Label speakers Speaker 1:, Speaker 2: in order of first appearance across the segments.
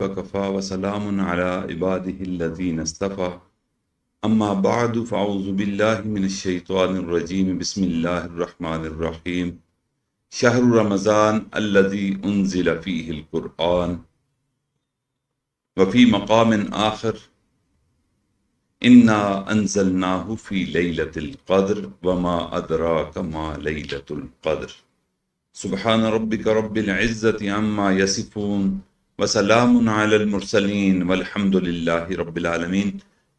Speaker 1: وكفى وسلام على عباده الذين اصطفى أما بعد فأعوذ بالله من الشيطان الرجيم بسم الله الرحمن الرحيم شهر رمضان الذي أنزل فيه القرآن وفي مقام آخر إنا أنزلناه في ليلة القدر وما أدراك ما ليلة القدر سبحان ربك رب العزة عما يصفون وسلام على المرسلين والحمد لله رب العالمين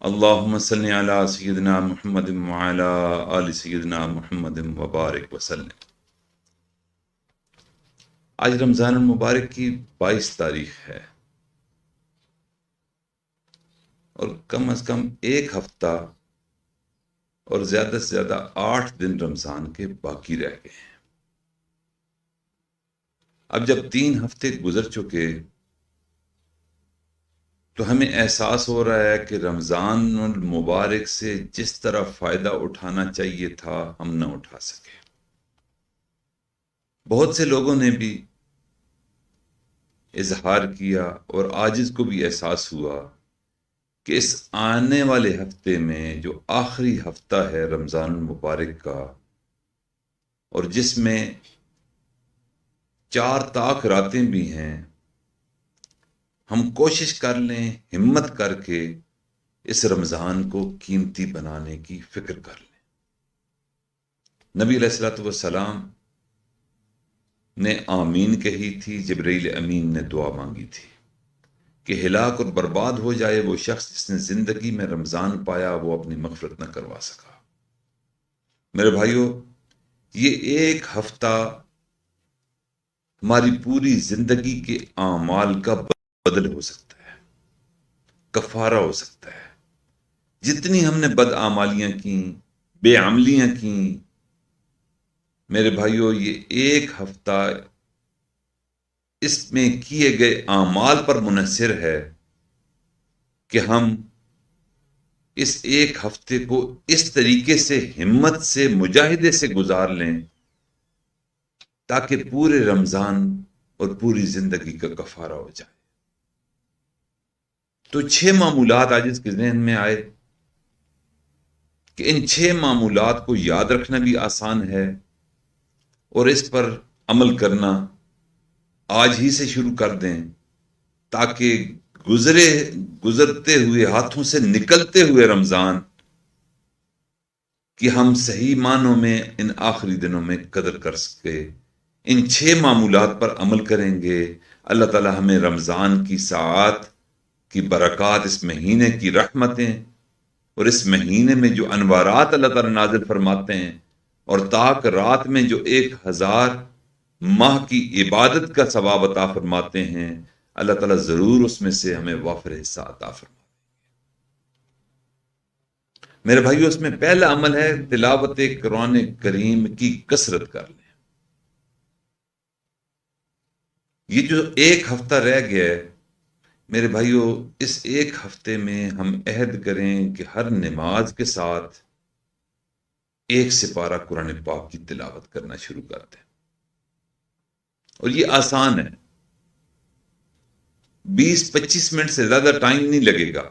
Speaker 1: اللهم صل على سيدنا محمد وعلى آل سيدنا محمد وبارك وسلم۔ آج رمضان المبارک کی 22 تاریخ ہے اور کم از کم ایک ہفتہ اور زیادہ سے زیادہ 8 دن رمضان کے باقی رہ گئے ہیں۔ اب جب 3 ہفتے گزر چکے تو ہمیں احساس ہو رہا ہے کہ رمضان المبارک سے جس طرح فائدہ اٹھانا چاہیے تھا ہم نہ اٹھا سکے۔ بہت سے لوگوں نے بھی اظہار کیا اور عاجز کو بھی احساس ہوا کہ اس آنے والے ہفتے میں جو آخری ہفتہ ہے رمضان المبارک کا اور جس میں 4 طاق راتیں بھی ہیں، ہم کوشش کر لیں، ہمت کر کے اس رمضان کو قیمتی بنانے کی فکر کر لیں۔ نبی علیہ الصلوۃ والسلام نے آمین کہی تھی، جبرائیل امین نے دعا مانگی تھی کہ ہلاک اور برباد ہو جائے وہ شخص جس نے زندگی میں رمضان پایا وہ اپنی مغفرت نہ کروا سکا۔ میرے بھائیو، یہ ایک ہفتہ ہماری پوری زندگی کے اعمال کا بدل ہو سکتا ہے، کفارہ ہو سکتا ہے۔ جتنی ہم نے بد اعمالیاں کیں، بے عملیاں کیں، میرے بھائیو یہ ایک ہفتہ اس میں کیے گئے اعمال پر منحصر ہے کہ ہم اس ایک ہفتے کو اس طریقے سے ہمت سے مجاہدے سے گزار لیں تاکہ پورے رمضان اور پوری زندگی کا کفارہ ہو جائے۔ تو 6 معمولات آج اس کے ذہن میں آئے کہ ان 6 معمولات کو یاد رکھنا بھی آسان ہے اور اس پر عمل کرنا آج ہی سے شروع کر دیں تاکہ گزرتے ہوئے ہاتھوں سے نکلتے ہوئے رمضان کہ ہم صحیح معنوں میں ان آخری دنوں میں قدر کر سکے۔ ان 6 معمولات پر عمل کریں گے، اللہ تعالی ہمیں رمضان کی ساعات کی برکات، اس مہینے کی رحمتیں اور اس مہینے میں جو انوارات اللہ تعالی نازل فرماتے ہیں اور طاق رات میں جو 1000 ماہ کی عبادت کا ثواب عطا فرماتے ہیں، اللہ تعالیٰ ضرور اس میں سے ہمیں وافر حصہ عطا فرماتے ہیں۔ میرے بھائیو، اس میں پہلا عمل ہے تلاوت قرآن کریم کی کثرت کر لیں۔ یہ جو ایک ہفتہ رہ گیا ہے میرے بھائیو، اس ایک ہفتے میں ہم عہد کریں کہ ہر نماز کے ساتھ 1 سپارہ قرآن پاک کی تلاوت کرنا شروع کر دیں۔ اور یہ آسان ہے، 20-25 منٹ سے زیادہ ٹائم نہیں لگے گا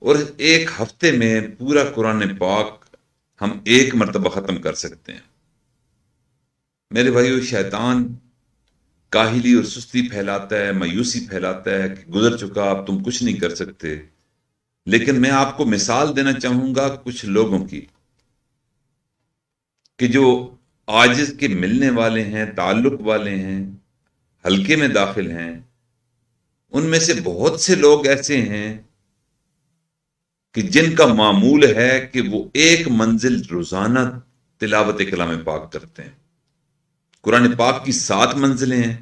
Speaker 1: اور ایک ہفتے میں پورا قرآن پاک ہم 1 مرتبہ ختم کر سکتے ہیں۔ میرے بھائیو، شیطان کاہلی اور سستی پھیلاتا ہے، مایوسی پھیلاتا ہے کہ گزر چکا، اب تم کچھ نہیں کر سکتے۔ لیکن میں آپ کو مثال دینا چاہوں گا کچھ لوگوں کی کہ جو عاجز کے ملنے والے ہیں، تعلق والے ہیں، حلقے میں داخل ہیں۔ ان میں سے بہت سے لوگ ایسے ہیں کہ جن کا معمول ہے کہ وہ 1 منزل روزانہ تلاوت کلام پاک کرتے ہیں۔ قرآن پاک کی 7 منزلیں ہیں،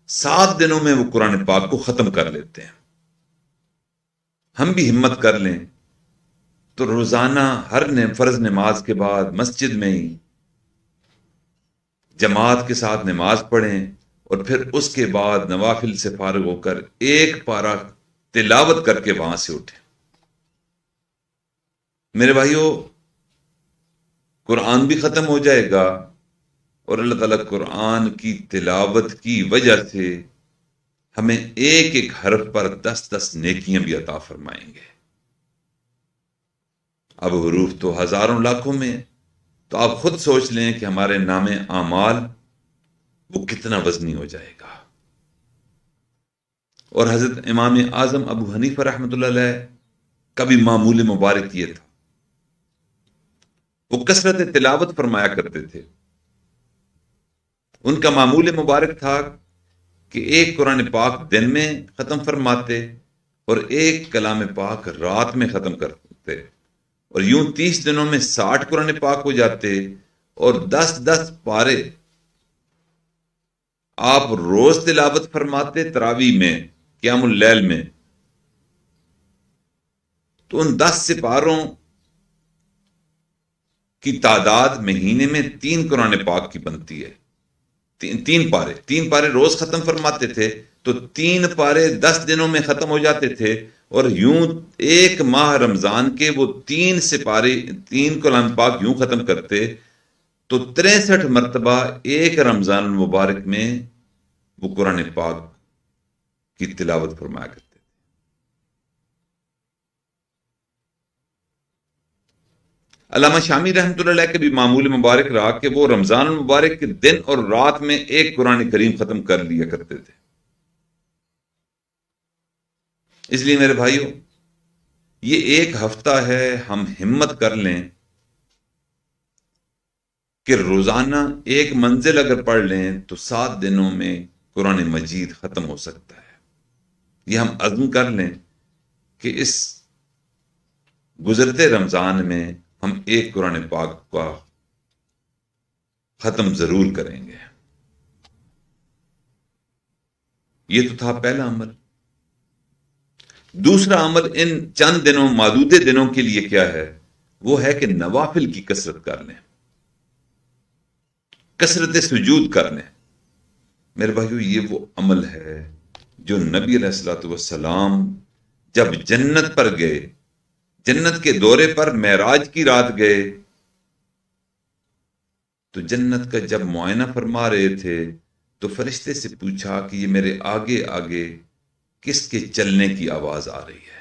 Speaker 1: 7 دنوں میں وہ قرآن پاک کو ختم کر لیتے ہیں۔ ہم بھی ہمت کر لیں تو روزانہ ہر فرض نماز کے بعد مسجد میں ہی جماعت کے ساتھ نماز پڑھیں اور پھر اس کے بعد نوافل سے فارغ ہو کر 1 پارہ تلاوت کر کے وہاں سے اٹھیں۔ میرے بھائیو، قرآن بھی ختم ہو جائے گا اور اللہ تعالیٰ قرآن کی تلاوت کی وجہ سے ہمیں ایک ایک حرف پر 10 نیکیاں بھی عطا فرمائیں گے۔ اب حروف تو ہزاروں لاکھوں میں، تو آپ خود سوچ لیں کہ ہمارے نام اعمال وہ کتنا وزنی ہو جائے گا۔ اور حضرت امام اعظم ابو حنیفہ رحمۃ اللہ علیہ کا بھی معمول مبارک یہ تھا، وہ کثرت تلاوت فرمایا کرتے تھے۔ ان کا معمول مبارک تھا کہ ایک قرآن پاک دن میں ختم فرماتے اور ایک کلام پاک رات میں ختم کرتے، اور یوں 30 دنوں میں 60 قرآن پاک ہو جاتے، اور 10 پارے آپ روز تلاوت فرماتے تراویح میں، قیام اللیل میں۔ تو ان 10 سپاروں کی تعداد مہینے میں 3 قرآن پاک کی بنتی ہے۔ 3 پارے روز ختم فرماتے تھے، تو 3 پارے 10 دنوں میں ختم ہو جاتے تھے، اور یوں ایک ماہ رمضان کے وہ 3 سپارے 3 کلام پاک یوں ختم کرتے، تو 63 مرتبہ ایک رمضان المبارک میں وہ قرآن پاک کی تلاوت فرمایا کرتے تھے۔ علامہ شامی رحمۃ اللہ علیہ کے بھی معمول مبارک رہا کہ وہ رمضان المبارک کے دن اور رات میں ایک قرآن کریم ختم کر لیا کرتے تھے۔ اس لیے میرے بھائیوں، یہ ایک ہفتہ ہے، ہم ہمت کر لیں کہ روزانہ ایک منزل اگر پڑھ لیں تو 7 دنوں میں قرآن مجید ختم ہو سکتا ہے۔ یہ ہم عزم کر لیں کہ اس گزرتے رمضان میں ہم ایک قرآن پاک کا ختم ضرور کریں گے۔ یہ تو تھا پہلا عمل۔ دوسرا عمل ان چند دنوں، معدودے دنوں کے لیے کیا ہے؟ وہ ہے کہ نوافل کی کثرت کر لیں، کثرت سجود کر لیں۔ میرے بھائیو، یہ وہ عمل ہے جو نبی علیہ الصلوۃ والسلام جب جنت پر گئے، جنت کے دورے پر معراج کی رات گئے، تو جنت کا جب معائنہ فرما رہے تھے تو فرشتے سے پوچھا کہ یہ میرے آگے آگے کس کے چلنے کی آواز آ رہی ہے؟